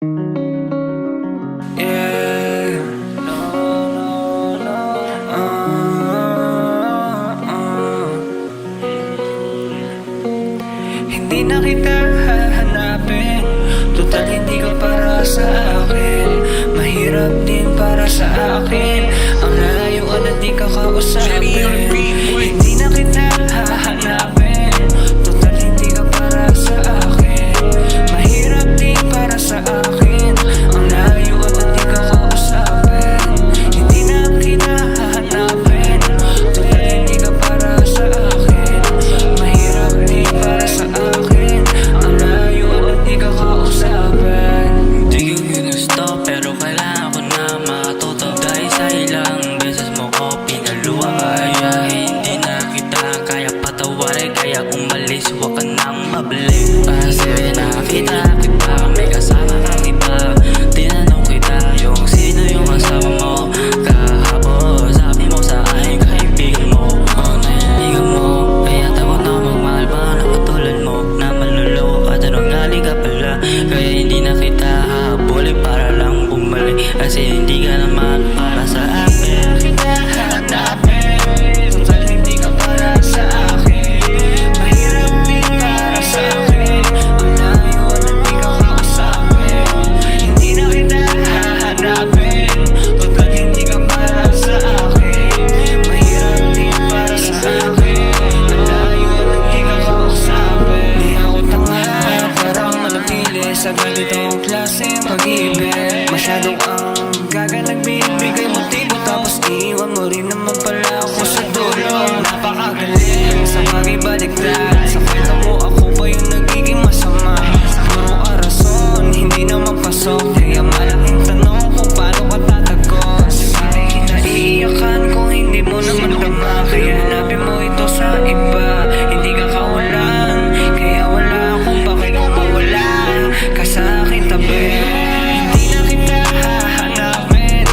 Yeah. Hindi na kita hahanapin, total hindi ka para sa akin. Mahirap din para sa akin ang lalayuan at di ka kausapin. Hindi na kita hahanapin, total hindi ka para sa akin. Mahirap din para sa akin ang lalayuan at di ka kausapin. Hindi na kita hahanapin, total hindi ka para sa akin. Mahirap din para sa akin ang lalayuan at di ka kausapin. Di ko ginusto pero kailangan ko na matuto. Dahil sa ilang beses mo ko pinaluwa, kaya hindi na kita kaya patawarin. Kaya umalis, huwag ka nang mabalik. Kasi nakita kita, may kasama kang iba. Tinanong kita yung sino yung asawa mo. Kahapon sabi mo sa akin kaibigan mo, o nahiligan mo. Kaya takot na magmahal pa na katulad mo, na manluloko at anong ka pala. Kaya hindi na kita hahabulin para lang bumalik. Kasi hindi ka naman para sa akin. Kita hahanapin, total hindi ka para sa akin. Mahirap din para sa akin ang layuan at di ka kausapin. Hindi na kita hahanapin, total hindi ka para sa akin. Mahirap din para sa akin ang layuan at di ka kausapin. Di ako tanga parang manatili sa ganitong klaseng pag-ibig. Masyadong ang gaga nagbibigay motibo, tapos iwan mo rin naman pala ako sa dulo. Napakagaling sa pag-ibaliktad, sa kwento mo ako ba yung nagiging masama? Puro arason, hindi naman pasok, kaya malaking tanong kung paano ka tatagos. Hindi kita iiyakan kung hindi mo naman tama, kaya hanapin mo ito sa iba. Hindi ka kawalan, kaya wala akong pake kung mawala ka sa aking tabi. Hindi na kita hahanapin,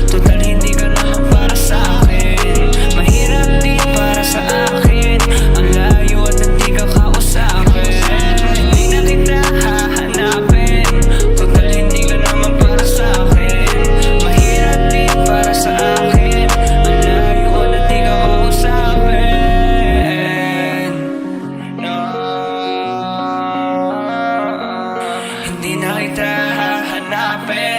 total hindi ka naman para sa akin. Mahirap din para sa akin ang layo at hindi ka kausapin. Hindi na kita hahanapin, total hindi ka naman para sa akin. Mahirap din para sa akin ang layo at hindi ka kausapin. No. Hindi na kita hahanapin.